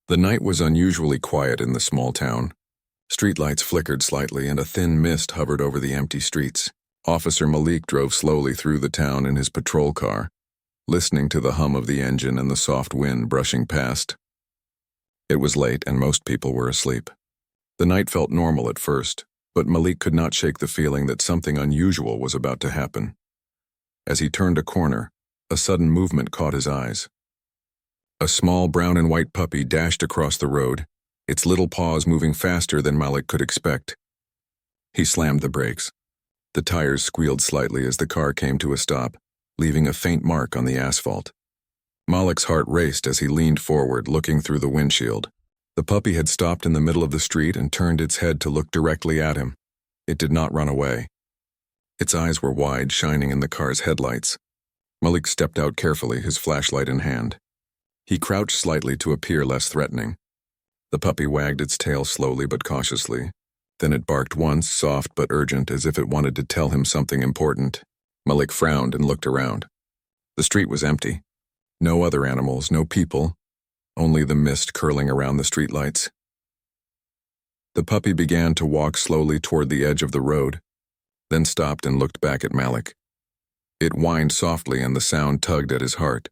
The night was unusually quiet in the small town. Streetlights flickered slightly and a thin mist hovered over the empty streets. Officer Malik drove slowly through the town in his patrol car, listening to the hum of the engine and the soft wind brushing past. It was late and most people were asleep. The night felt normal at first, but Malik could not shake the feeling that something unusual was about to happen. As he turned a corner, a sudden movement caught his eyes. A small brown and white puppy dashed across the road, its little paws moving faster than Malik could expect. He slammed the brakes. The tires squealed slightly as the car came to a stop, leaving a faint mark on the asphalt. Malik's heart raced as he leaned forward, looking through the windshield. The puppy had stopped in the middle of the street and turned its head to look directly at him. It did not run away. Its eyes were wide, shining in the car's headlights. Malik stepped out carefully, his flashlight in hand. He crouched slightly to appear less threatening. The puppy wagged its tail slowly but cautiously. Then it barked once, soft but urgent, as if it wanted to tell him something important. Malik frowned and looked around. The street was empty. No other animals, no people, only the mist curling around the streetlights. The puppy began to walk slowly toward the edge of the road, then stopped and looked back at Malik. It whined softly and the sound tugged at his heart.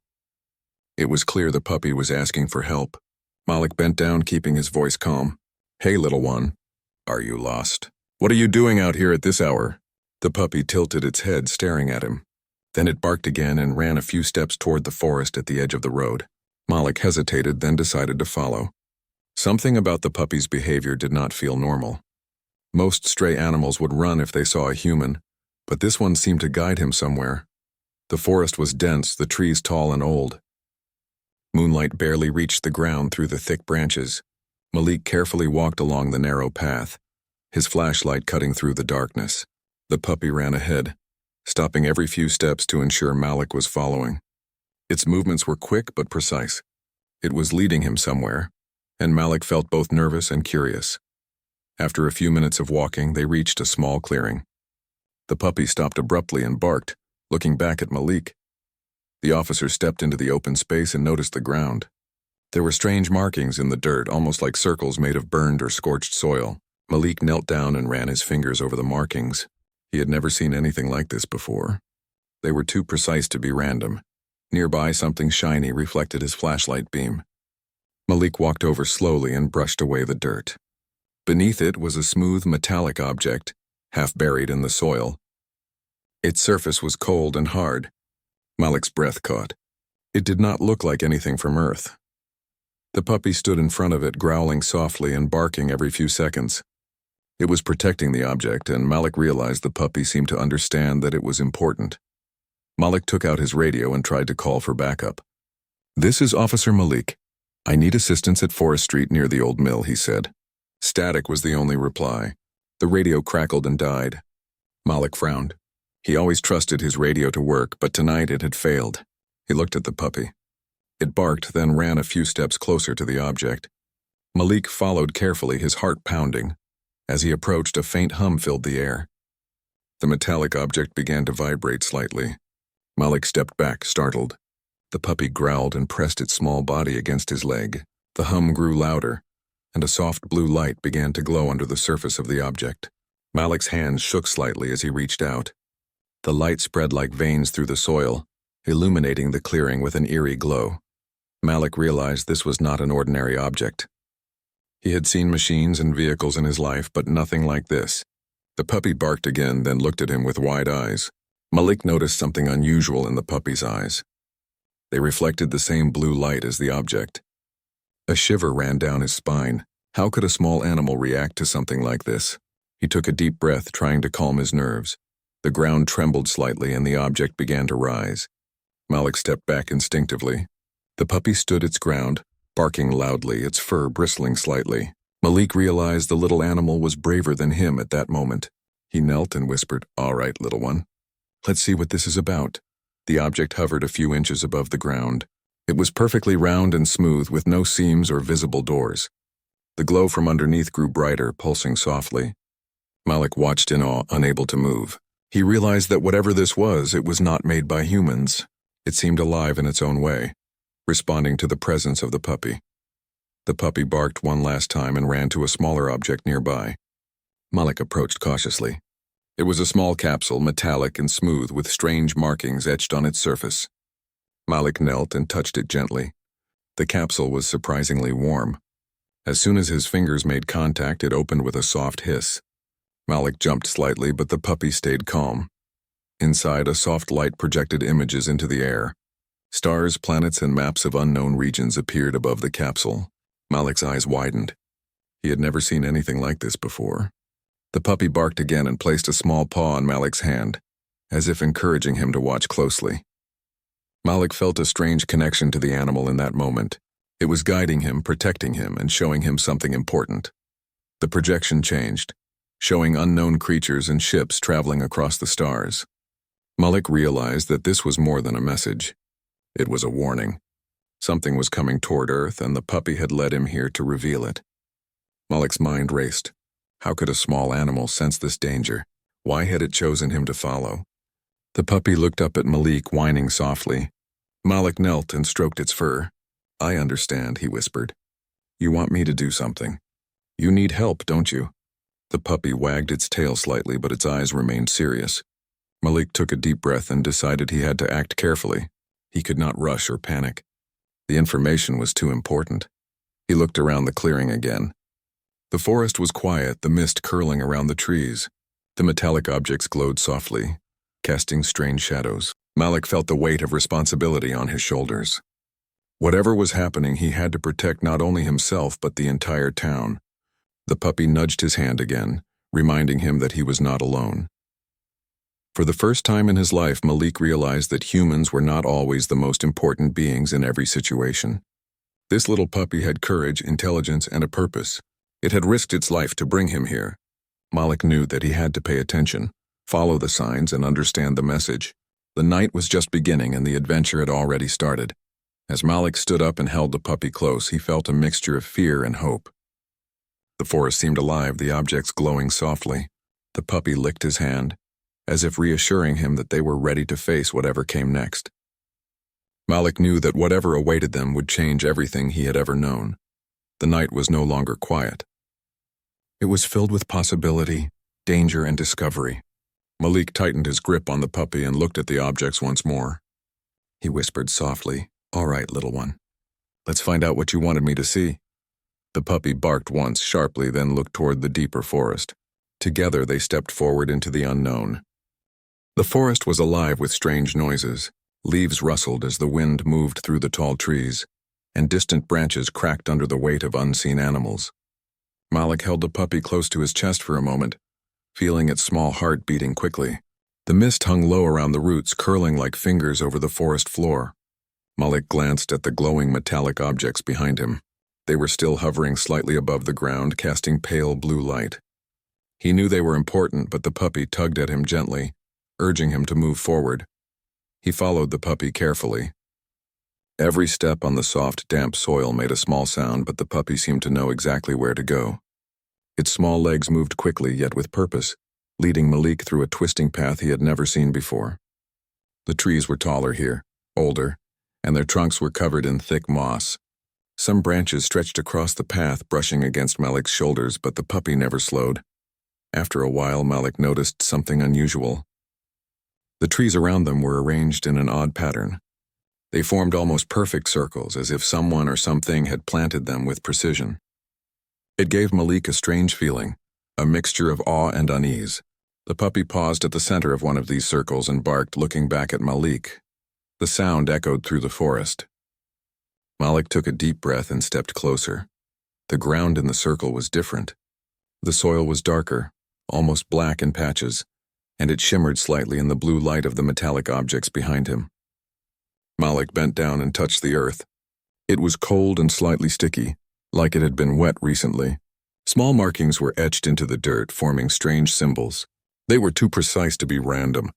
It was clear the puppy was asking for help. Malik bent down, keeping his voice calm. "Hey, little one. Are you lost? What are you doing out here at this hour?" The puppy tilted its head, staring at him. Then it barked again and ran a few steps toward the forest at the edge of the road. Malik hesitated, then decided to follow. Something about the puppy's behavior did not feel normal. Most stray animals would run if they saw a human, but this one seemed to guide him somewhere. The forest was dense, the trees tall and old. Moonlight barely reached the ground through the thick branches. Malik carefully walked along the narrow path, his flashlight cutting through the darkness. The puppy ran ahead, stopping every few steps to ensure Malik was following. Its movements were quick but precise. It was leading him somewhere, and Malik felt both nervous and curious. After a few minutes of walking, they reached a small clearing. The puppy stopped abruptly and barked, looking back at Malik. The officer stepped into the open space and noticed the ground. There were strange markings in the dirt, almost like circles made of burned or scorched soil. Malik knelt down and ran his fingers over the markings. He had never seen anything like this before. They were too precise to be random. Nearby, something shiny reflected his flashlight beam. Malik walked over slowly and brushed away the dirt. Beneath it was a smooth metallic object, half buried in the soil. Its surface was cold and hard. Malik's breath caught. It did not look like anything from Earth. The puppy stood in front of it, growling softly and barking every few seconds. It was protecting the object, and Malik realized the puppy seemed to understand that it was important. Malik took out his radio and tried to call for backup. "This is Officer Malik. I need assistance at Forest Street near the old mill," he said. Static was the only reply. The radio crackled and died. Malik frowned. He always trusted his radio to work, but tonight it had failed. He looked at the puppy. It barked, then ran a few steps closer to the object. Malik followed carefully, his heart pounding. As he approached, a faint hum filled the air. The metallic object began to vibrate slightly. Malik stepped back, startled. The puppy growled and pressed its small body against his leg. The hum grew louder, and a soft blue light began to glow under the surface of the object. Malik's hands shook slightly as he reached out. The light spread like veins through the soil, illuminating the clearing with an eerie glow. Malik realized this was not an ordinary object. He had seen machines and vehicles in his life, but nothing like this. The puppy barked again, then looked at him with wide eyes. Malik noticed something unusual in the puppy's eyes. They reflected the same blue light as the object. A shiver ran down his spine. How could a small animal react to something like this? He took a deep breath, trying to calm his nerves. The ground trembled slightly and the object began to rise. Malik stepped back instinctively. The puppy stood its ground, barking loudly, its fur bristling slightly. Malik realized the little animal was braver than him at that moment. He knelt and whispered, "All right, little one. Let's see what this is about." The object hovered a few inches above the ground. It was perfectly round and smooth, with no seams or visible doors. The glow from underneath grew brighter, pulsing softly. Malik watched in awe, unable to move. He realized that whatever this was, it was not made by humans. It seemed alive in its own way, responding to the presence of the puppy. The puppy barked one last time and ran to a smaller object nearby. Malik approached cautiously. It was a small capsule, metallic and smooth, with strange markings etched on its surface. Malik knelt and touched it gently. The capsule was surprisingly warm. As soon as his fingers made contact, it opened with a soft hiss. Malik jumped slightly, but the puppy stayed calm. Inside, a soft light projected images into the air. Stars, planets, and maps of unknown regions appeared above the capsule. Malik's eyes widened. He had never seen anything like this before. The puppy barked again and placed a small paw on Malik's hand, as if encouraging him to watch closely. Malik felt a strange connection to the animal in that moment. It was guiding him, protecting him, and showing him something important. The projection changed, showing unknown creatures and ships traveling across the stars. Malik realized that this was more than a message. It was a warning. Something was coming toward Earth, and the puppy had led him here to reveal it. Malik's mind raced. How could a small animal sense this danger? Why had it chosen him to follow? The puppy looked up at Malik, whining softly. Malik knelt and stroked its fur. "I understand," he whispered. "You want me to do something. You need help, don't you?" The puppy wagged its tail slightly, but its eyes remained serious. Malik took a deep breath and decided he had to act carefully. He could not rush or panic. The information was too important. He looked around the clearing again. The forest was quiet, the mist curling around the trees. The metallic objects glowed softly, casting strange shadows. Malik felt the weight of responsibility on his shoulders. Whatever was happening, he had to protect not only himself but the entire town. The puppy nudged his hand again, reminding him that he was not alone. For the first time in his life, Malik realized that humans were not always the most important beings in every situation. This little puppy had courage, intelligence, and a purpose. It had risked its life to bring him here. Malik knew that he had to pay attention, follow the signs, and understand the message. The night was just beginning and the adventure had already started. As Malik stood up and held the puppy close, he felt a mixture of fear and hope. The forest seemed alive, the objects glowing softly. The puppy licked his hand, as if reassuring him that they were ready to face whatever came next. Malik knew that whatever awaited them would change everything he had ever known. The night was no longer quiet. It was filled with possibility, danger, and discovery. Malik tightened his grip on the puppy and looked at the objects once more. He whispered softly, "All right, little one. Let's find out what you wanted me to see." The puppy barked once sharply, then looked toward the deeper forest. Together they stepped forward into the unknown. The forest was alive with strange noises. Leaves rustled as the wind moved through the tall trees, and distant branches cracked under the weight of unseen animals. Malik held the puppy close to his chest for a moment, feeling its small heart beating quickly. The mist hung low around the roots, curling like fingers over the forest floor. Malik glanced at the glowing metallic objects behind him. They were still hovering slightly above the ground, casting pale blue light. He knew they were important, but the puppy tugged at him gently, urging him to move forward. He followed the puppy carefully. Every step on the soft, damp soil made a small sound, but the puppy seemed to know exactly where to go. Its small legs moved quickly, yet with purpose, leading Malik through a twisting path he had never seen before. The trees were taller here, older, and their trunks were covered in thick moss. Some branches stretched across the path, brushing against Malik's shoulders, but the puppy never slowed. After a while, Malik noticed something unusual. The trees around them were arranged in an odd pattern. They formed almost perfect circles, as if someone or something had planted them with precision. It gave Malik a strange feeling, a mixture of awe and unease. The puppy paused at the center of one of these circles and barked, looking back at Malik. The sound echoed through the forest. Malik took a deep breath and stepped closer. The ground in the circle was different. The soil was darker, almost black in patches, and it shimmered slightly in the blue light of the metallic objects behind him. Malik bent down and touched the earth. It was cold and slightly sticky, like it had been wet recently. Small markings were etched into the dirt, forming strange symbols. They were too precise to be random.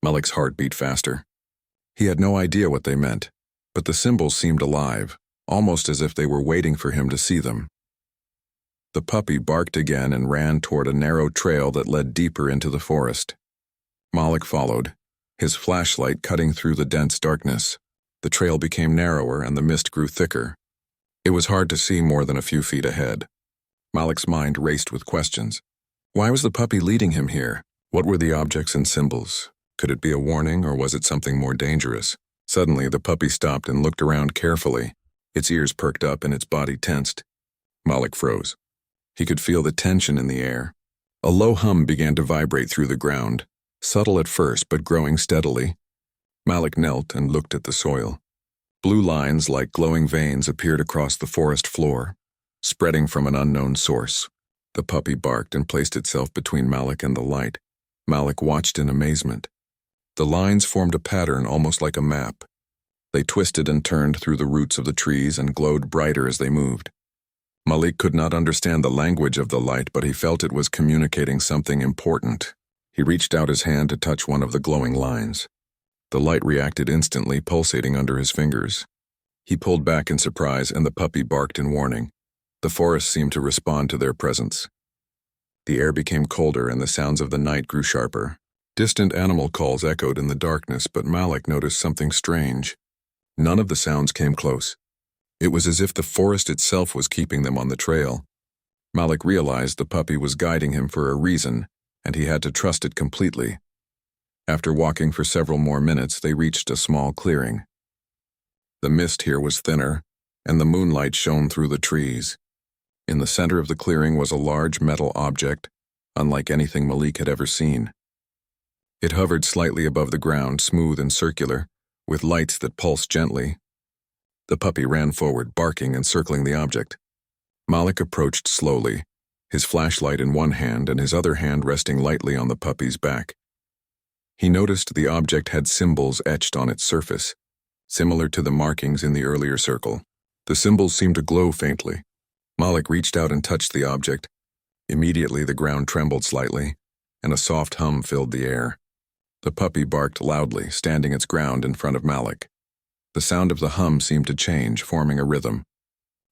Malik's heart beat faster. He had no idea what they meant, but the symbols seemed alive, almost as if they were waiting for him to see them. The puppy barked again and ran toward a narrow trail that led deeper into the forest. Malik followed, his flashlight cutting through the dense darkness. The trail became narrower and the mist grew thicker. It was hard to see more than a few feet ahead. Malik's mind raced with questions. Why was the puppy leading him here? What were the objects and symbols? Could it be a warning, or was it something more dangerous? Suddenly, the puppy stopped and looked around carefully. Its ears perked up and its body tensed. Malik froze. He could feel the tension in the air. A low hum began to vibrate through the ground, subtle at first but growing steadily. Malik knelt and looked at the soil. Blue lines like glowing veins appeared across the forest floor, spreading from an unknown source. The puppy barked and placed itself between Malik and the light. Malik watched in amazement. The lines formed a pattern almost like a map. They twisted and turned through the roots of the trees and glowed brighter as they moved. Malik could not understand the language of the light, but he felt it was communicating something important. He reached out his hand to touch one of the glowing lines. The light reacted instantly, pulsating under his fingers. He pulled back in surprise, and the puppy barked in warning. The forest seemed to respond to their presence. The air became colder, and the sounds of the night grew sharper. Distant animal calls echoed in the darkness, but Malik noticed something strange. None of the sounds came close. It was as if the forest itself was keeping them on the trail. Malik realized the puppy was guiding him for a reason, and he had to trust it completely. After walking for several more minutes, they reached a small clearing. The mist here was thinner, and the moonlight shone through the trees. In the center of the clearing was a large metal object, unlike anything Malik had ever seen. It hovered slightly above the ground, smooth and circular, with lights that pulsed gently. The puppy ran forward, barking and circling the object. Malik approached slowly, his flashlight in one hand and his other hand resting lightly on the puppy's back. He noticed the object had symbols etched on its surface, similar to the markings in the earlier circle. The symbols seemed to glow faintly. Malik reached out and touched the object. Immediately, the ground trembled slightly, and a soft hum filled the air. The puppy barked loudly, standing its ground in front of Malik. The sound of the hum seemed to change, forming a rhythm.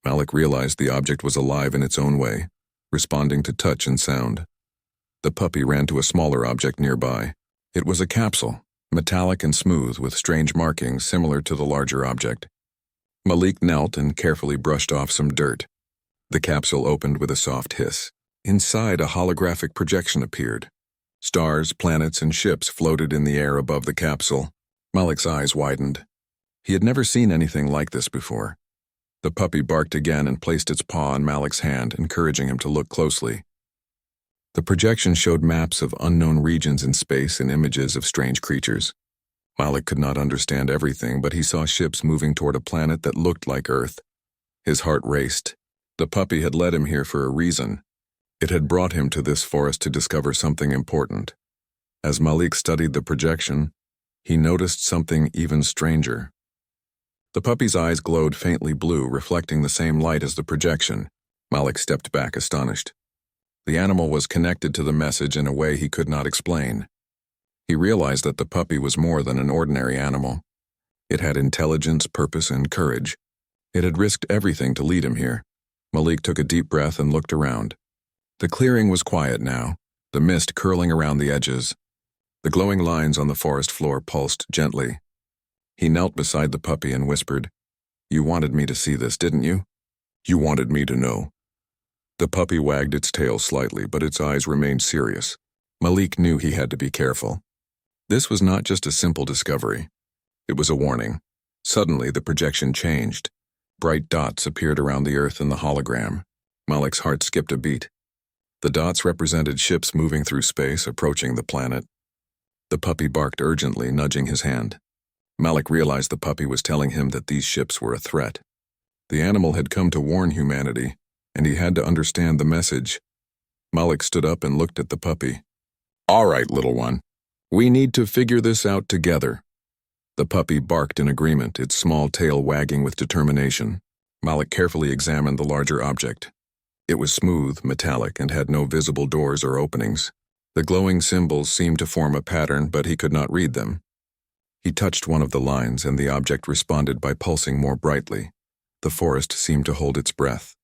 Malik realized the object was alive in its own way, responding to touch and sound. The puppy ran to a smaller object nearby. It was a capsule, metallic and smooth, with strange markings similar to the larger object. Malik knelt and carefully brushed off some dirt. The capsule opened with a soft hiss. Inside, a holographic projection appeared. Stars, planets, and ships floated in the air above the capsule. Malik's eyes widened. He had never seen anything like this before. The puppy barked again and placed its paw on Malik's hand, encouraging him to look closely. The projection showed maps of unknown regions in space and images of strange creatures. Malik could not understand everything, but he saw ships moving toward a planet that looked like Earth. His heart raced. The puppy had led him here for a reason. It had brought him to this forest to discover something important. As Malik studied the projection, he noticed something even stranger. The puppy's eyes glowed faintly blue, reflecting the same light as the projection. Malik stepped back, astonished. The animal was connected to the message in a way he could not explain. He realized that the puppy was more than an ordinary animal. It had intelligence, purpose, and courage. It had risked everything to lead him here. Malik took a deep breath and looked around. The clearing was quiet now, the mist curling around the edges. The glowing lines on the forest floor pulsed gently. He knelt beside the puppy and whispered, "You wanted me to see this, didn't you? You wanted me to know." The puppy wagged its tail slightly, but its eyes remained serious. Malik knew he had to be careful. This was not just a simple discovery. It was a warning. Suddenly, the projection changed. Bright dots appeared around the Earth in the hologram. Malik's heart skipped a beat. The dots represented ships moving through space, approaching the planet. The puppy barked urgently, nudging his hand. Malik realized the puppy was telling him that these ships were a threat. The animal had come to warn humanity, and he had to understand the message. Malik stood up and looked at the puppy. "All right, little one. We need to figure this out together." The puppy barked in agreement, its small tail wagging with determination. Malik carefully examined the larger object. It was smooth, metallic, and had no visible doors or openings. The glowing symbols seemed to form a pattern, but he could not read them. He touched one of the lines, and the object responded by pulsing more brightly. The forest seemed to hold its breath.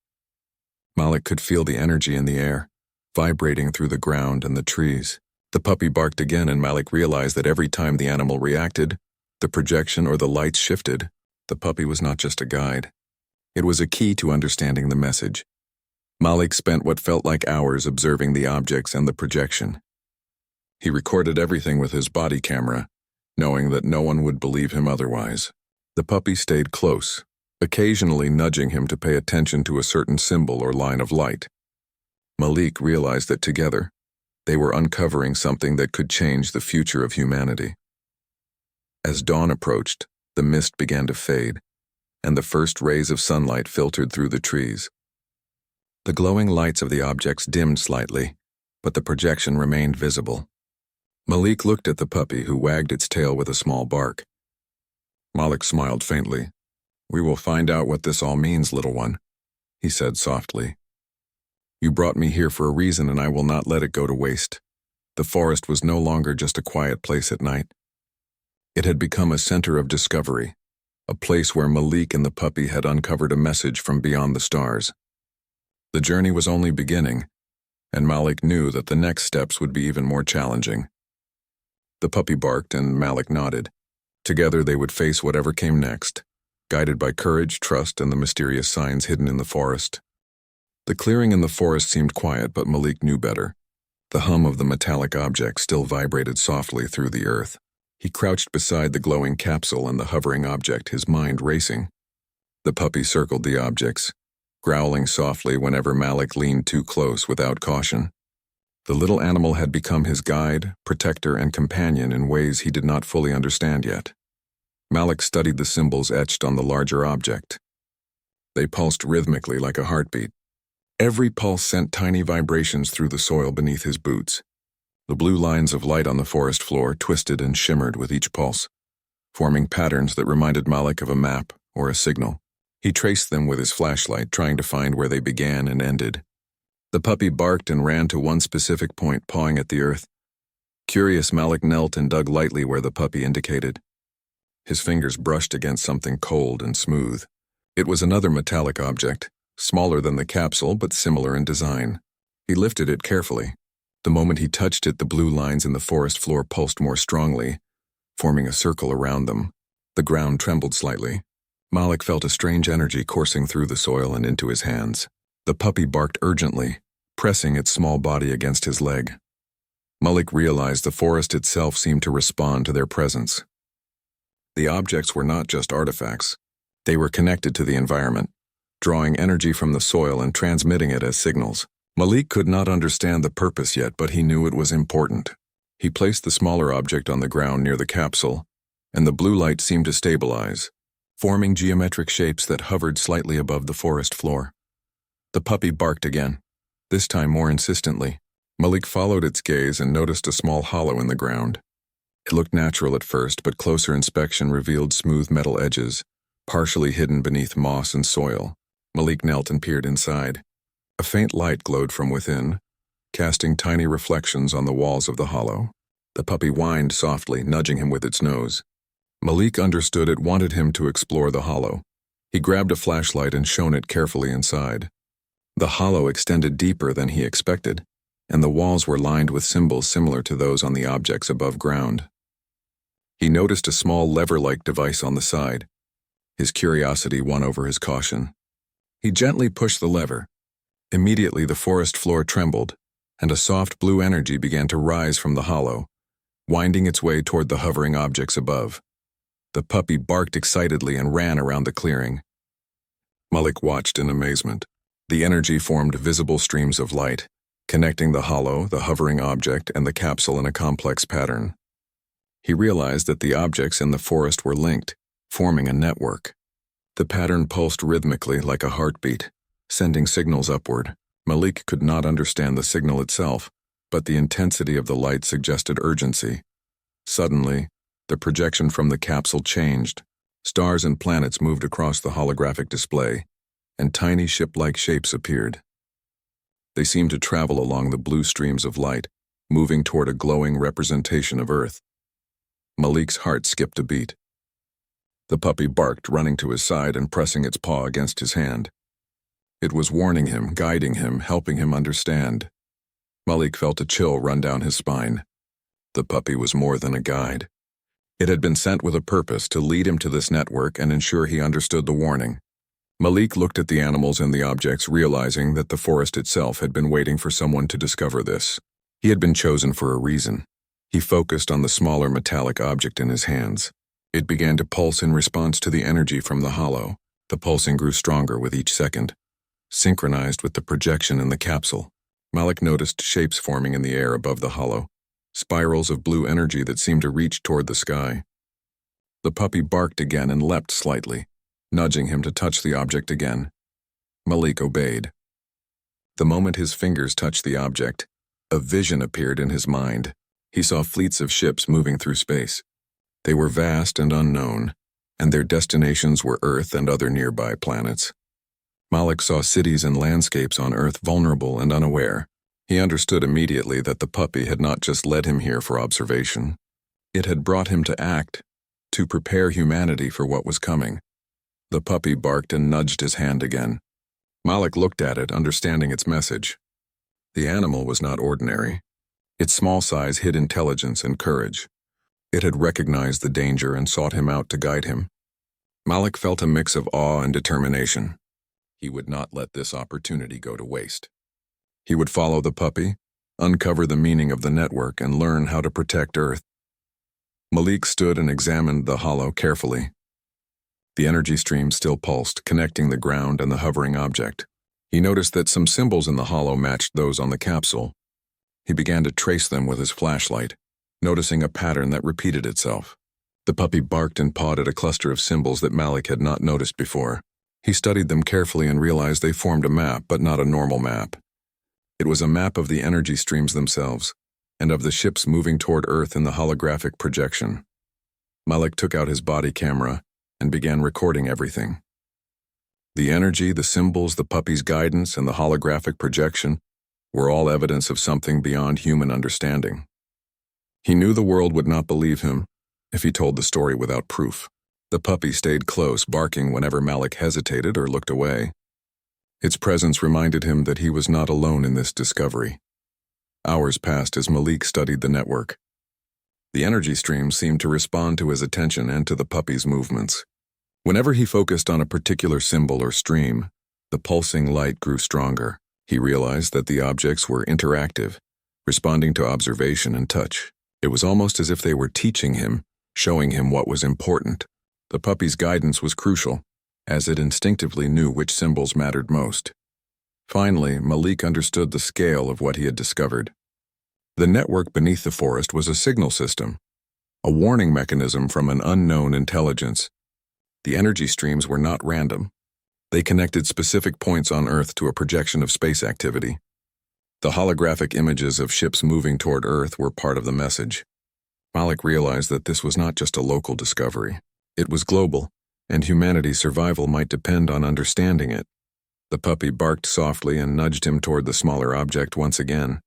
Malik could feel the energy in the air, vibrating through the ground and the trees. The puppy barked again, and Malik realized that every time the animal reacted, the projection or the lights shifted. The puppy was not just a guide. It was a key to understanding the message. Malik spent what felt like hours observing the objects and the projection. He recorded everything with his body camera, knowing that no one would believe him otherwise. The puppy stayed close, occasionally nudging him to pay attention to a certain symbol or line of light. Malik realized that together, they were uncovering something that could change the future of humanity. As dawn approached, the mist began to fade, and the first rays of sunlight filtered through the trees. The glowing lights of the objects dimmed slightly, but the projection remained visible. Malik looked at the puppy, who wagged its tail with a small bark. Malik smiled faintly. "We will find out what this all means, little one," he said softly. "You brought me here for a reason, and I will not let it go to waste." The forest was no longer just a quiet place at night. It had become a center of discovery, a place where Malik and the puppy had uncovered a message from beyond the stars. The journey was only beginning, and Malik knew that the next steps would be even more challenging. The puppy barked and Malik nodded. Together they would face whatever came next, guided by courage, trust, and the mysterious signs hidden in the forest. The clearing in the forest seemed quiet, but Malik knew better. The hum of the metallic object still vibrated softly through the earth. He crouched beside the glowing capsule and the hovering object, his mind racing. The puppy circled the objects, growling softly whenever Malik leaned too close without caution. The little animal had become his guide, protector, and companion in ways he did not fully understand yet. Malik studied the symbols etched on the larger object. They pulsed rhythmically like a heartbeat. Every pulse sent tiny vibrations through the soil beneath his boots. The blue lines of light on the forest floor twisted and shimmered with each pulse, forming patterns that reminded Malik of a map or a signal. He traced them with his flashlight, trying to find where they began and ended. The puppy barked and ran to one specific point, pawing at the earth. Curious, Malik knelt and dug lightly where the puppy indicated. His fingers brushed against something cold and smooth. It was another metallic object, smaller than the capsule but similar in design. He lifted it carefully. The moment he touched it, the blue lines in the forest floor pulsed more strongly, forming a circle around them. The ground trembled slightly. Malik felt a strange energy coursing through the soil and into his hands. The puppy barked urgently, pressing its small body against his leg. Malik realized the forest itself seemed to respond to their presence. The objects were not just artifacts. They were connected to the environment, drawing energy from the soil and transmitting it as signals. Malik could not understand the purpose yet, but he knew it was important. He placed the smaller object on the ground near the capsule, and the blue light seemed to stabilize, forming geometric shapes that hovered slightly above the forest floor. The puppy barked again, this time more insistently. Malik followed its gaze and noticed a small hollow in the ground. It looked natural at first, but closer inspection revealed smooth metal edges, partially hidden beneath moss and soil. Malik knelt and peered inside. A faint light glowed from within, casting tiny reflections on the walls of the hollow. The puppy whined softly, nudging him with its nose. Malik understood it wanted him to explore the hollow. He grabbed a flashlight and shone it carefully inside. The hollow extended deeper than he expected, and the walls were lined with symbols similar to those on the objects above ground. He noticed a small lever-like device on the side. His curiosity won over his caution. He gently pushed the lever. Immediately the forest floor trembled, and a soft blue energy began to rise from the hollow, winding its way toward the hovering objects above. The puppy barked excitedly and ran around the clearing. Malik watched in amazement. The energy formed visible streams of light, connecting the hollow, the hovering object, and the capsule in a complex pattern. He realized that the objects in the forest were linked, forming a network. The pattern pulsed rhythmically like a heartbeat, sending signals upward. Malik could not understand the signal itself, but the intensity of the light suggested urgency. Suddenly, the projection from the capsule changed. Stars and planets moved across the holographic display, and tiny ship-like shapes appeared. They seemed to travel along the blue streams of light, moving toward a glowing representation of Earth. Malik's heart skipped a beat. The puppy barked, running to his side and pressing its paw against his hand. It was warning him, guiding him, helping him understand. Malik felt a chill run down his spine. The puppy was more than a guide. It had been sent with a purpose to lead him to this network and ensure he understood the warning. Malik looked at the animals and the objects, realizing that the forest itself had been waiting for someone to discover this. He had been chosen for a reason. He focused on the smaller metallic object in his hands. It began to pulse in response to the energy from the hollow. The pulsing grew stronger with each second. Synchronized with the projection in the capsule, Malik noticed shapes forming in the air above the hollow, spirals of blue energy that seemed to reach toward the sky. The puppy barked again and leapt slightly, nudging him to touch the object again. Malik obeyed. The moment his fingers touched the object, a vision appeared in his mind. He saw fleets of ships moving through space. They were vast and unknown, and their destinations were Earth and other nearby planets. Malik saw cities and landscapes on Earth vulnerable and unaware. He understood immediately that the puppy had not just led him here for observation. It had brought him to act, to prepare humanity for what was coming. The puppy barked and nudged his hand again. Malik looked at it, understanding its message. The animal was not ordinary. Its small size hid intelligence and courage. It had recognized the danger and sought him out to guide him. Malik felt a mix of awe and determination. He would not let this opportunity go to waste. He would follow the puppy, uncover the meaning of the network, and learn how to protect Earth. Malik stood and examined the hollow carefully. The energy stream still pulsed, connecting the ground and the hovering object. He noticed that some symbols in the hollow matched those on the capsule. He began to trace them with his flashlight, noticing a pattern that repeated itself. The puppy barked and pawed at a cluster of symbols that Malik had not noticed before. He studied them carefully and realized they formed a map, but not a normal map. It was a map of the energy streams themselves, and of the ships moving toward Earth in the holographic projection. Malik took out his body camera and began recording everything. The energy, the symbols, the puppy's guidance, and the holographic projection were all evidence of something beyond human understanding. He knew the world would not believe him if he told the story without proof. The puppy stayed close, barking whenever Malik hesitated or looked away. Its presence reminded him that he was not alone in this discovery. Hours passed as Malik studied the network. The energy stream seemed to respond to his attention and to the puppy's movements. Whenever he focused on a particular symbol or stream, the pulsing light grew stronger. He realized that the objects were interactive, responding to observation and touch. It was almost as if they were teaching him, showing him what was important. The puppy's guidance was crucial, as it instinctively knew which symbols mattered most. Finally, Malik understood the scale of what he had discovered. The network beneath the forest was a signal system, a warning mechanism from an unknown intelligence. The energy streams were not random. They connected specific points on Earth to a projection of space activity. The holographic images of ships moving toward Earth were part of the message. Malik realized that this was not just a local discovery. It was global, and humanity's survival might depend on understanding it. The puppy barked softly and nudged him toward the smaller object once again.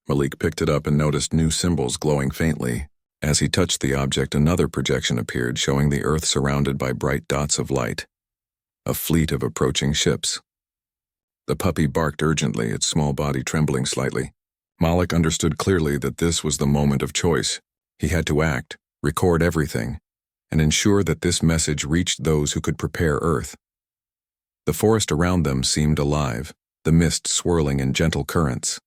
Malik picked it up and noticed new symbols glowing faintly. As he touched the object, another projection appeared, showing the Earth surrounded by bright dots of light. A fleet of approaching ships. The puppy barked urgently, its small body trembling slightly. Malik understood clearly that this was the moment of choice. He had to act, record everything, and ensure that this message reached those who could prepare Earth. The forest around them seemed alive, the mist swirling in gentle currents.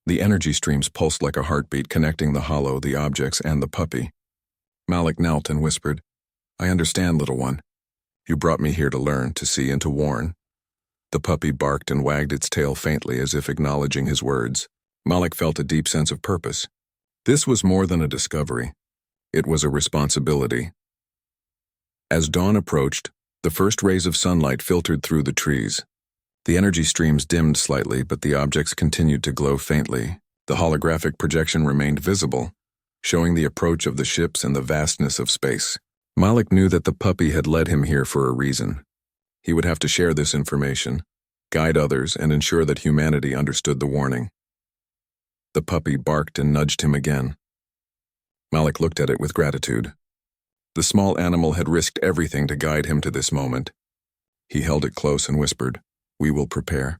The energy streams pulsed like a heartbeat, connecting the hollow, the objects, and the puppy. Malik knelt and whispered, "I understand, little one. You brought me here to learn, to see, and to warn." The puppy barked and wagged its tail faintly as if acknowledging his words. Malik felt a deep sense of purpose. This was more than a discovery. It was a responsibility. As dawn approached, the first rays of sunlight filtered through the trees. The energy streams dimmed slightly, but the objects continued to glow faintly. The holographic projection remained visible, showing the approach of the ships and the vastness of space. Malik knew that the puppy had led him here for a reason. He would have to share this information, guide others, and ensure that humanity understood the warning. The puppy barked and nudged him again. Malik looked at it with gratitude. The small animal had risked everything to guide him to this moment. He held it close and whispered, "We will prepare.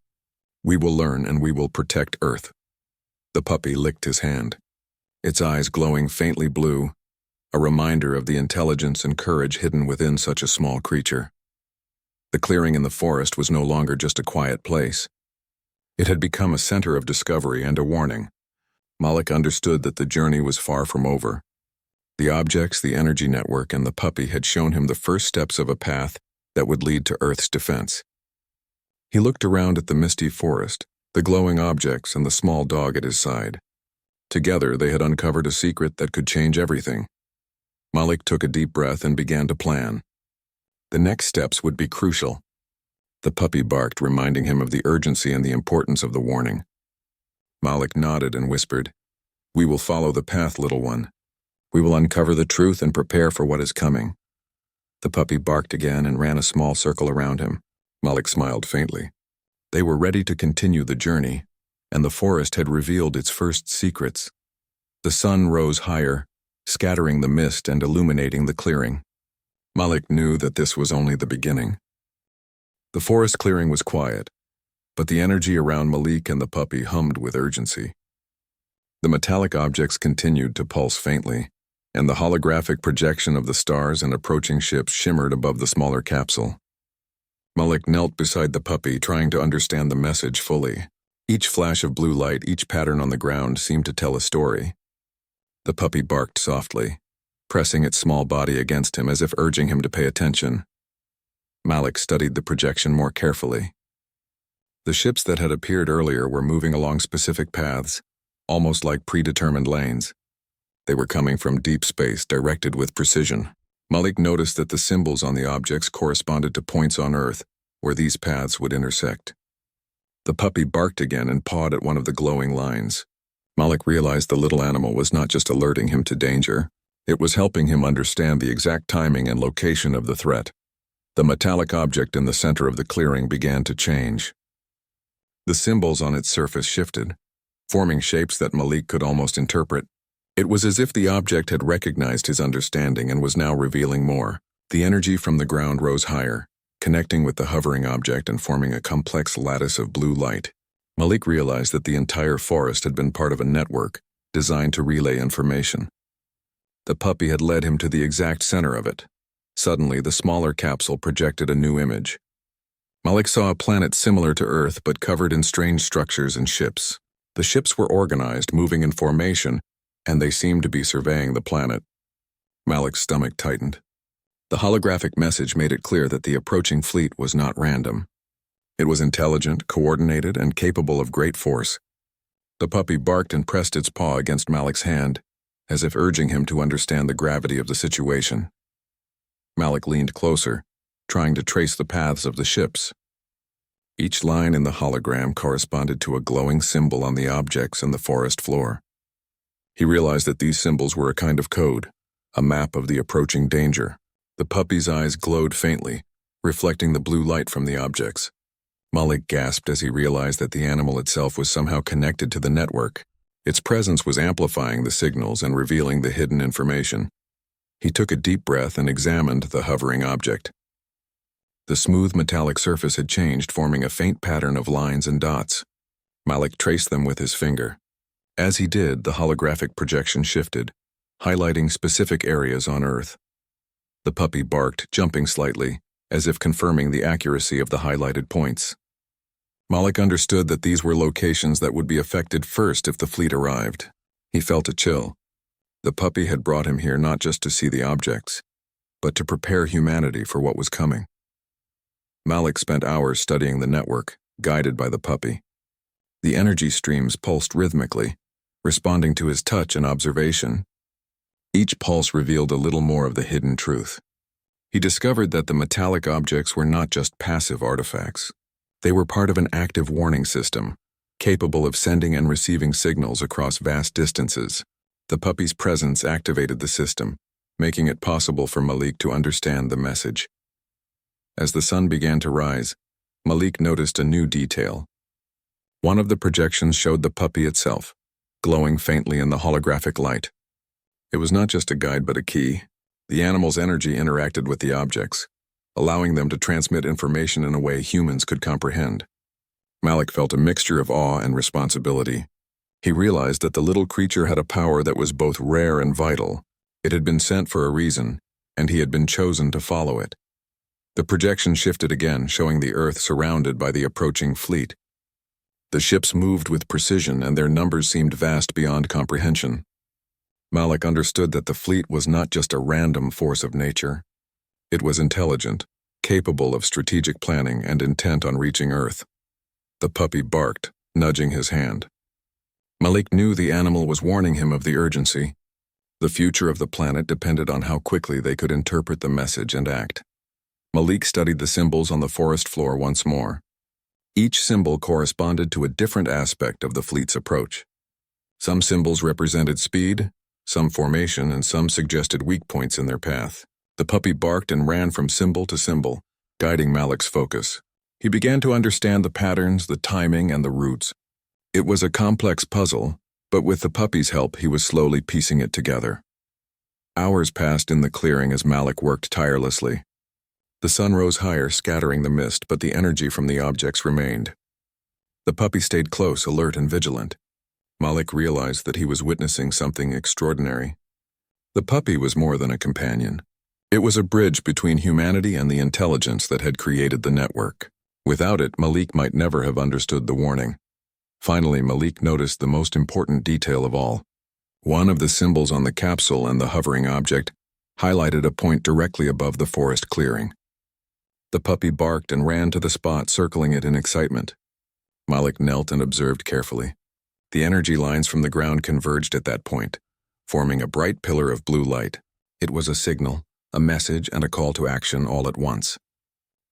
We will learn, and we will protect Earth." The puppy licked his hand, its eyes glowing faintly blue, a reminder of the intelligence and courage hidden within such a small creature. The clearing in the forest was no longer just a quiet place. It had become a center of discovery and a warning. Malik understood that the journey was far from over. The objects, the energy network, and the puppy had shown him the first steps of a path that would lead to Earth's defense. He looked around at the misty forest, the glowing objects, and the small dog at his side. Together, they had uncovered a secret that could change everything. Malik took a deep breath and began to plan. The next steps would be crucial. The puppy barked, reminding him of the urgency and the importance of the warning. Malik nodded and whispered, "We will follow the path, little one. We will uncover the truth and prepare for what is coming." The puppy barked again and ran a small circle around him. Malik smiled faintly. They were ready to continue the journey, and the forest had revealed its first secrets. The sun rose higher, scattering the mist and illuminating the clearing. Malik knew that this was only the beginning. The forest clearing was quiet, but the energy around Malik and the puppy hummed with urgency. The metallic objects continued to pulse faintly, and the holographic projection of the stars and approaching ships shimmered above the smaller capsule. Malik knelt beside the puppy, trying to understand the message fully. Each flash of blue light, each pattern on the ground seemed to tell a story. The puppy barked softly, pressing its small body against him as if urging him to pay attention. Malik studied the projection more carefully. The ships that had appeared earlier were moving along specific paths, almost like predetermined lanes. They were coming from deep space, directed with precision. Malik noticed that the symbols on the objects corresponded to points on Earth where these paths would intersect. The puppy barked again and pawed at one of the glowing lines. Malik realized the little animal was not just alerting him to danger, it was helping him understand the exact timing and location of the threat. The metallic object in the center of the clearing began to change. The symbols on its surface shifted, forming shapes that Malik could almost interpret. It was as if the object had recognized his understanding and was now revealing more. The energy from the ground rose higher, connecting with the hovering object and forming a complex lattice of blue light. Malik realized that the entire forest had been part of a network designed to relay information. The puppy had led him to the exact center of it. Suddenly, the smaller capsule projected a new image. Malik saw a planet similar to Earth but covered in strange structures and ships. The ships were organized, moving in formation, and they seemed to be surveying the planet. Malik's stomach tightened. The holographic message made it clear that the approaching fleet was not random. It was intelligent, coordinated, and capable of great force. The puppy barked and pressed its paw against Malik's hand, as if urging him to understand the gravity of the situation. Malik leaned closer, trying to trace the paths of the ships. Each line in the hologram corresponded to a glowing symbol on the objects in the forest floor. He realized that these symbols were a kind of code, a map of the approaching danger. The puppy's eyes glowed faintly, reflecting the blue light from the objects. Malik gasped as he realized that the animal itself was somehow connected to the network. Its presence was amplifying the signals and revealing the hidden information. He took a deep breath and examined the hovering object. The smooth metallic surface had changed, forming a faint pattern of lines and dots. Malik traced them with his finger. As he did, the holographic projection shifted, highlighting specific areas on Earth. The puppy barked, jumping slightly, as if confirming the accuracy of the highlighted points. Malik understood that these were locations that would be affected first if the fleet arrived. He felt a chill. The puppy had brought him here not just to see the objects, but to prepare humanity for what was coming. Malik spent hours studying the network, guided by the puppy. The energy streams pulsed rhythmically, responding to his touch and observation. Each pulse revealed a little more of the hidden truth. He discovered that the metallic objects were not just passive artifacts. They were part of an active warning system, capable of sending and receiving signals across vast distances. The puppy's presence activated the system, making it possible for Malik to understand the message. As the sun began to rise, Malik noticed a new detail. One of the projections showed the puppy itself, glowing faintly in the holographic light. It was not just a guide but a key. The animal's energy interacted with the objects, allowing them to transmit information in a way humans could comprehend. Malik felt a mixture of awe and responsibility. He realized that the little creature had a power that was both rare and vital. It had been sent for a reason, and he had been chosen to follow it. The projection shifted again, showing the Earth surrounded by the approaching fleet. The ships moved with precision, and their numbers seemed vast beyond comprehension. Malik understood that the fleet was not just a random force of nature. It was intelligent, capable of strategic planning, and intent on reaching Earth. The puppy barked, nudging his hand. Malik knew the animal was warning him of the urgency. The future of the planet depended on how quickly they could interpret the message and act. Malik studied the symbols on the forest floor once more. Each symbol corresponded to a different aspect of the fleet's approach. Some symbols represented speed, some formation, and some suggested weak points in their path. The puppy barked and ran from symbol to symbol, guiding Malik's focus. He began to understand the patterns, the timing, and the routes. It was a complex puzzle, but with the puppy's help, he was slowly piecing it together. Hours passed in the clearing as Malik worked tirelessly. The sun rose higher, scattering the mist, but the energy from the objects remained. The puppy stayed close, alert and vigilant. Malik realized that he was witnessing something extraordinary. The puppy was more than a companion. It was a bridge between humanity and the intelligence that had created the network. Without it, Malik might never have understood the warning. Finally, Malik noticed the most important detail of all. One of the symbols on the capsule and the hovering object highlighted a point directly above the forest clearing. The puppy barked and ran to the spot, circling it in excitement. Malik knelt and observed carefully. The energy lines from the ground converged at that point, forming a bright pillar of blue light. It was a signal, a message, and a call to action all at once.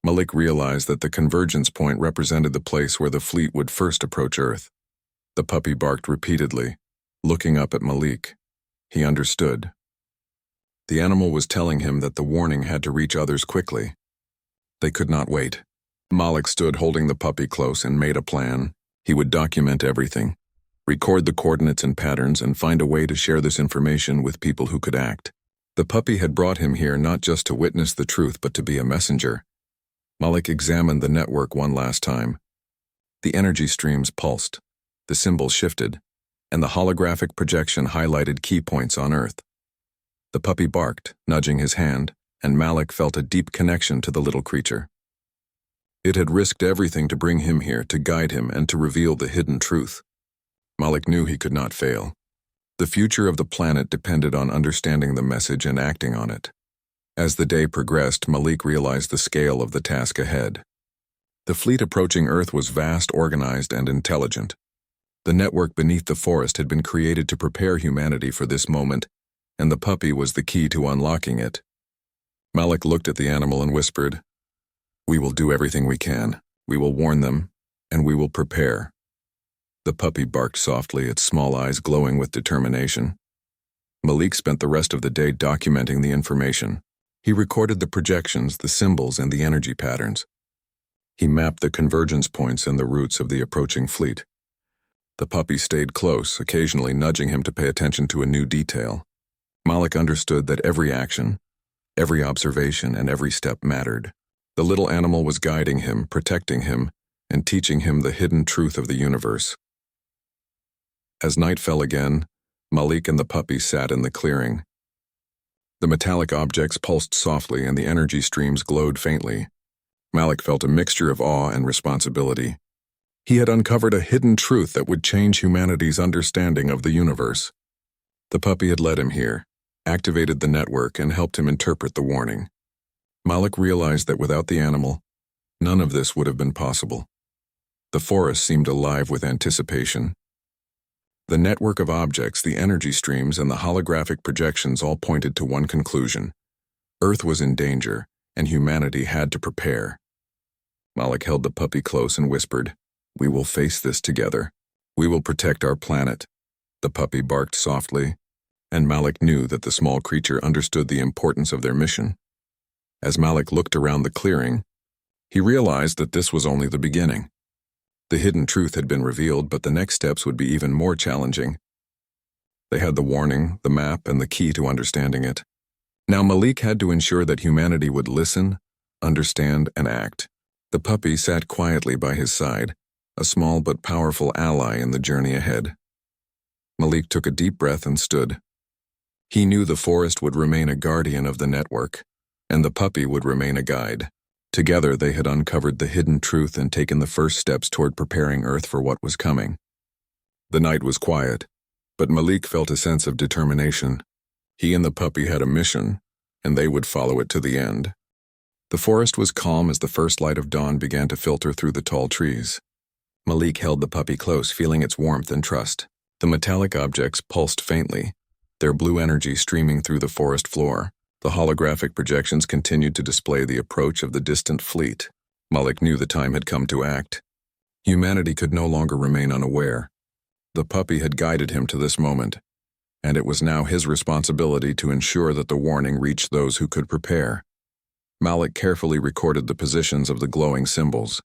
Malik realized that the convergence point represented the place where the fleet would first approach Earth. The puppy barked repeatedly, looking up at Malik. He understood. The animal was telling him that the warning had to reach others quickly. They could not wait. Malik stood holding the puppy close and made a plan. He would document everything, record the coordinates and patterns, and find a way to share this information with people who could act. The puppy had brought him here not just to witness the truth, but to be a messenger. Malik examined the network one last time. The energy streams pulsed, the symbols shifted, and the holographic projection highlighted key points on Earth. The puppy barked, nudging his hand, and Malik felt a deep connection to the little creature. It had risked everything to bring him here, to guide him, and to reveal the hidden truth. Malik knew he could not fail. The future of the planet depended on understanding the message and acting on it. As the day progressed, Malik realized the scale of the task ahead. The fleet approaching Earth was vast, organized, and intelligent. The network beneath the forest had been created to prepare humanity for this moment, and the puppy was the key to unlocking it. Malik looked at the animal and whispered, "We will do everything we can. We will warn them, and we will prepare." The puppy barked softly, its small eyes glowing with determination. Malik spent the rest of the day documenting the information. He recorded the projections, the symbols, and the energy patterns. He mapped the convergence points and the routes of the approaching fleet. The puppy stayed close, occasionally nudging him to pay attention to a new detail. Malik understood that every action, every observation, and every step mattered. The little animal was guiding him, protecting him, and teaching him the hidden truth of the universe. As night fell again, Malik and the puppy sat in the clearing. The metallic objects pulsed softly and the energy streams glowed faintly. Malik felt a mixture of awe and responsibility. He had uncovered a hidden truth that would change humanity's understanding of the universe. The puppy had led him here, activated the network, and helped him interpret the warning. Malik realized that without the animal, none of this would have been possible. The forest seemed alive with anticipation. The network of objects, the energy streams, and the holographic projections all pointed to one conclusion. Earth was in danger, and humanity had to prepare. Malik held the puppy close and whispered, "We will face this together. We will protect our planet." The puppy barked softly, and Malik knew that the small creature understood the importance of their mission. As Malik looked around the clearing, he realized that this was only the beginning. The hidden truth had been revealed, but the next steps would be even more challenging. They had the warning, the map, and the key to understanding it. Now Malik had to ensure that humanity would listen, understand, and act. The puppy sat quietly by his side, a small but powerful ally in the journey ahead. Malik took a deep breath and stood. He knew the forest would remain a guardian of the network, and the puppy would remain a guide. Together, they had uncovered the hidden truth and taken the first steps toward preparing Earth for what was coming. The night was quiet, but Malik felt a sense of determination. He and the puppy had a mission, and they would follow it to the end. The forest was calm as the first light of dawn began to filter through the tall trees. Malik held the puppy close, feeling its warmth and trust. The metallic objects pulsed faintly, their blue energy streaming through the forest floor. The holographic projections continued to display the approach of the distant fleet. Malik knew the time had come to act. Humanity could no longer remain unaware. The puppy had guided him to this moment, and it was now his responsibility to ensure that the warning reached those who could prepare. Malik carefully recorded the positions of the glowing symbols,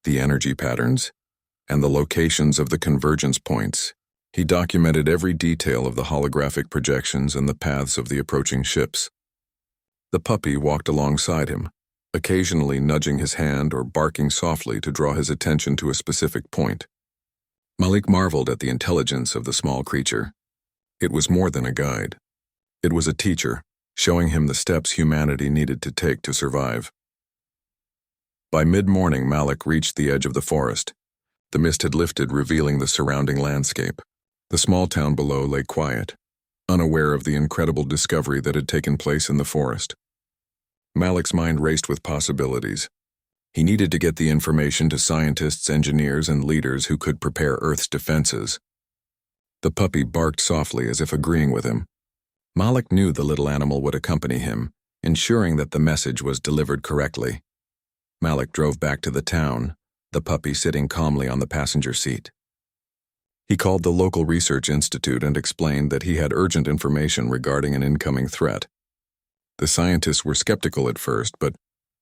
the energy patterns, and the locations of the convergence points. He documented every detail of the holographic projections and the paths of the approaching ships. The puppy walked alongside him, occasionally nudging his hand or barking softly to draw his attention to a specific point. Malik marveled at the intelligence of the small creature. It was more than a guide. It was a teacher, showing him the steps humanity needed to take to survive. By mid-morning, Malik reached the edge of the forest. The mist had lifted, revealing the surrounding landscape. The small town below lay quiet, unaware of the incredible discovery that had taken place in the forest. Malik's mind raced with possibilities. He needed to get the information to scientists, engineers, and leaders who could prepare Earth's defenses. The puppy barked softly as if agreeing with him. Malik knew the little animal would accompany him, ensuring that the message was delivered correctly. Malik drove back to the town, the puppy sitting calmly on the passenger seat. He called the local research institute and explained that he had urgent information regarding an incoming threat. The scientists were skeptical at first, but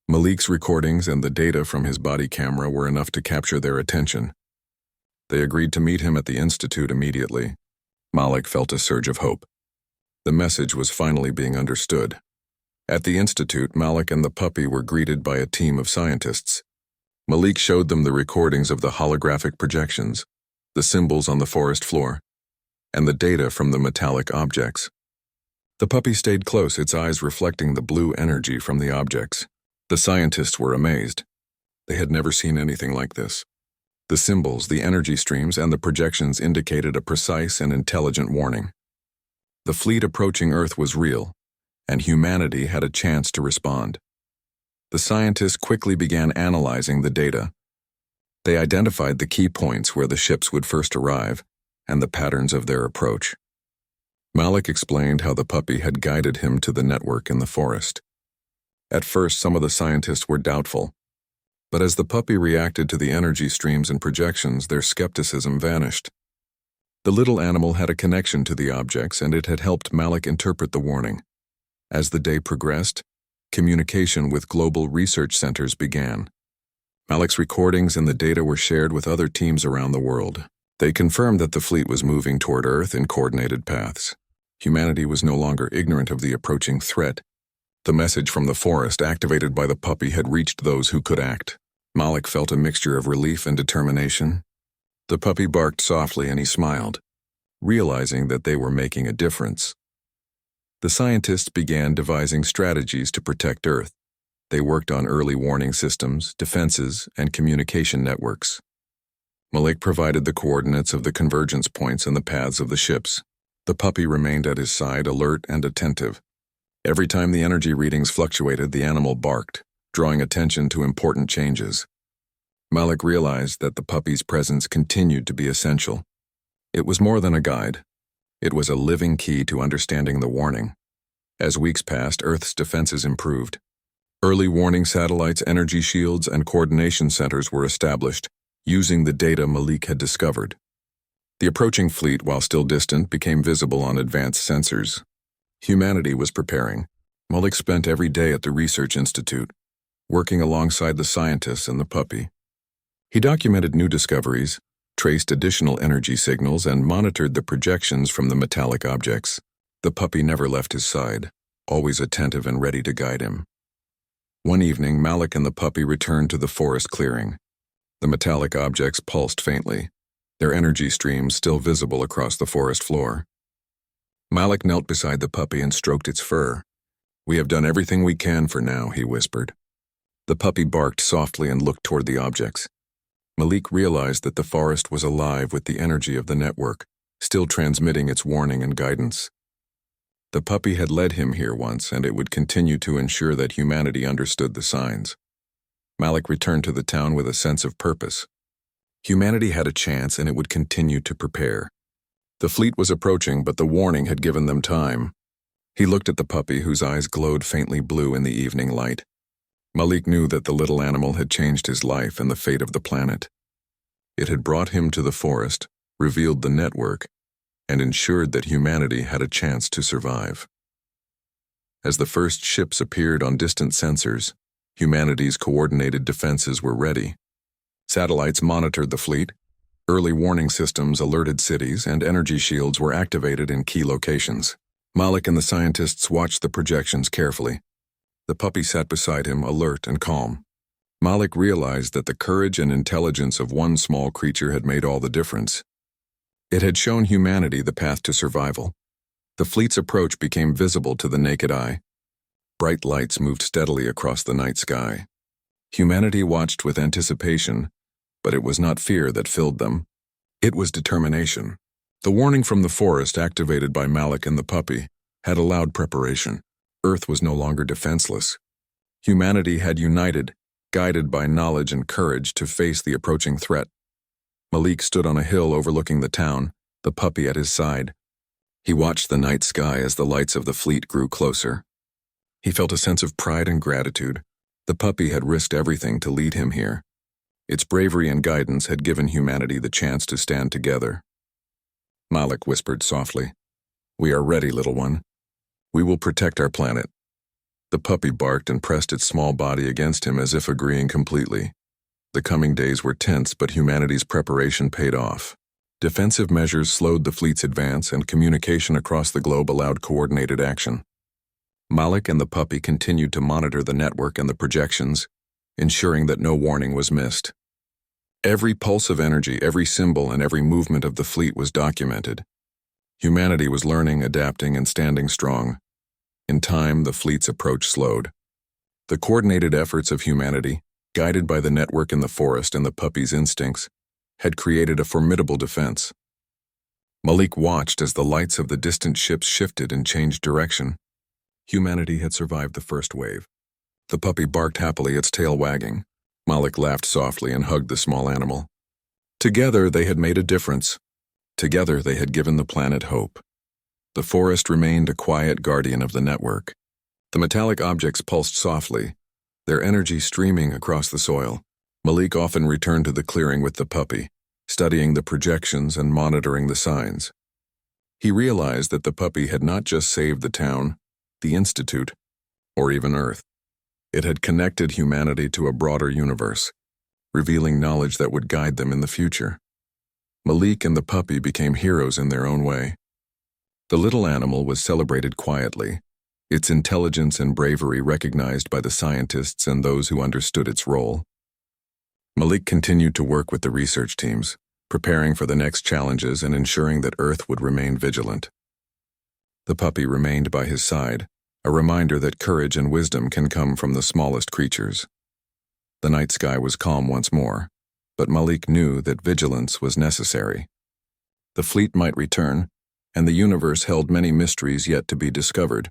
Malik's recordings and the data from his body camera were enough to capture their attention. They agreed to meet him at the institute immediately. Malik felt a surge of hope. The message was finally being understood. At the institute, Malik and the puppy were greeted by a team of scientists. Malik showed them the recordings of the holographic projections, the symbols on the forest floor, and the data from the metallic objects. The puppy stayed close, its eyes reflecting the blue energy from the objects. The scientists were amazed. They had never seen anything like this. The symbols, the energy streams, and the projections indicated a precise and intelligent warning. The fleet approaching Earth was real, and humanity had a chance to respond. The scientists quickly began analyzing the data. They identified the key points where the ships would first arrive and the patterns of their approach. Malik explained how the puppy had guided him to the network in the forest. At first, some of the scientists were doubtful, but as the puppy reacted to the energy streams and projections, their skepticism vanished. The little animal had a connection to the objects, and it had helped Malik interpret the warning. As the day progressed, communication with global research centers began. Malik's recordings and the data were shared with other teams around the world. They confirmed that the fleet was moving toward Earth in coordinated paths. Humanity was no longer ignorant of the approaching threat. The message from the forest activated by the puppy had reached those who could act. Malik felt a mixture of relief and determination. The puppy barked softly and he smiled, realizing that they were making a difference. The scientists began devising strategies to protect Earth. They worked on early warning systems, defenses, and communication networks. Malik provided the coordinates of the convergence points and the paths of the ships. The puppy remained at his side, alert and attentive. Every time the energy readings fluctuated, the animal barked, drawing attention to important changes. Malik realized that the puppy's presence continued to be essential. It was more than a guide. It was a living key to understanding the warning. As weeks passed, Earth's defenses improved. Early warning satellites, energy shields, and coordination centers were established, using the data Malik had discovered. The approaching fleet, while still distant, became visible on advanced sensors. Humanity was preparing. Malik spent every day at the research institute, working alongside the scientists and the puppy. He documented new discoveries, traced additional energy signals, and monitored the projections from the metallic objects. The puppy never left his side, always attentive and ready to guide him. One evening, Malik and the puppy returned to the forest clearing. The metallic objects pulsed faintly, their energy streams still visible across the forest floor. Malik knelt beside the puppy and stroked its fur. "We have done everything we can for now," he whispered. The puppy barked softly and looked toward the objects. Malik realized that the forest was alive with the energy of the network, still transmitting its warning and guidance. The puppy had led him here once, and it would continue to ensure that humanity understood the signs. Malik returned to the town with a sense of purpose. Humanity had a chance, and it would continue to prepare. The fleet was approaching, but the warning had given them time. He looked at the puppy, whose eyes glowed faintly blue in the evening light. Malik knew that the little animal had changed his life and the fate of the planet. It had brought him to the forest, revealed the network, and ensured that humanity had a chance to survive. As the first ships appeared on distant sensors, humanity's coordinated defenses were ready. Satellites monitored the fleet, early warning systems alerted cities, and energy shields were activated in key locations. Malik and the scientists watched the projections carefully. The puppy sat beside him, alert and calm. Malik realized that the courage and intelligence of one small creature had made all the difference. It had shown humanity the path to survival. The fleet's approach became visible to the naked eye. Bright lights moved steadily across the night sky. Humanity watched with anticipation, but it was not fear that filled them. It was determination. The warning from the forest, activated by Malik and the puppy, had allowed preparation. Earth was no longer defenseless. Humanity had united, guided by knowledge and courage to face the approaching threat. Malik stood on a hill overlooking the town, the puppy at his side. He watched the night sky as the lights of the fleet grew closer. He felt a sense of pride and gratitude. The puppy had risked everything to lead him here. Its bravery and guidance had given humanity the chance to stand together. Malik whispered softly, "We are ready, little one. We will protect our planet." The puppy barked and pressed its small body against him as if agreeing completely. The coming days were tense, but humanity's preparation paid off. Defensive measures slowed the fleet's advance, and communication across the globe allowed coordinated action. Malik and the puppy continued to monitor the network and the projections, ensuring that no warning was missed. Every pulse of energy, every symbol, and every movement of the fleet was documented. Humanity was learning, adapting, and standing strong. In time, the fleet's approach slowed. The coordinated efforts of humanity, guided by the network in the forest and the puppy's instincts, had created a formidable defense. Malik watched as the lights of the distant ships shifted and changed direction. Humanity had survived the first wave. The puppy barked happily, its tail wagging. Malik laughed softly and hugged the small animal. Together, they had made a difference. Together, they had given the planet hope. The forest remained a quiet guardian of the network. The metallic objects pulsed softly, their energy streaming across the soil. Malik often returned to the clearing with the puppy, studying the projections and monitoring the signs. He realized that the puppy had not just saved the town, the Institute, or even Earth. It had connected humanity to a broader universe, revealing knowledge that would guide them in the future. Malik and the puppy became heroes in their own way. The little animal was celebrated quietly, its intelligence and bravery recognized by the scientists and those who understood its role. Malik continued to work with the research teams, preparing for the next challenges and ensuring that Earth would remain vigilant. The puppy remained by his side, a reminder that courage and wisdom can come from the smallest creatures. The night sky was calm once more, but Malik knew that vigilance was necessary. The fleet might return, and the universe held many mysteries yet to be discovered.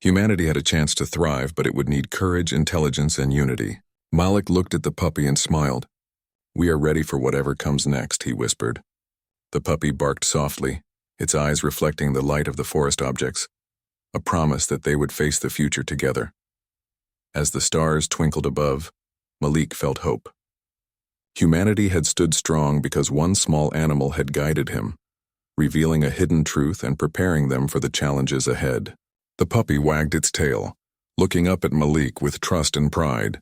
Humanity had a chance to thrive, but it would need courage, intelligence, and unity. Malik looked at the puppy and smiled. "We are ready for whatever comes next," he whispered. The puppy barked softly, its eyes reflecting the light of the forest objects, a promise that they would face the future together. As the stars twinkled above, Malik felt hope. Humanity had stood strong because one small animal had guided him, revealing a hidden truth and preparing them for the challenges ahead. The puppy wagged its tail, looking up at Malik with trust and pride.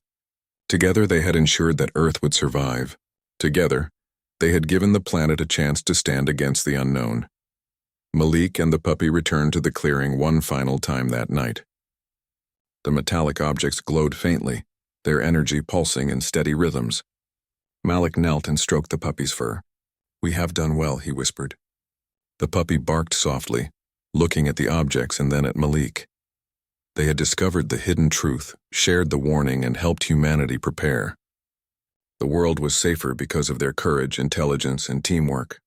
Together they had ensured that Earth would survive. Together, they had given the planet a chance to stand against the unknown. Malik and the puppy returned to the clearing one final time that night. The metallic objects glowed faintly, their energy pulsing in steady rhythms. Malik knelt and stroked the puppy's fur. "We have done well," he whispered. The puppy barked softly, looking at the objects and then at Malik. They had discovered the hidden truth, shared the warning, and helped humanity prepare. The world was safer because of their courage, intelligence, and teamwork.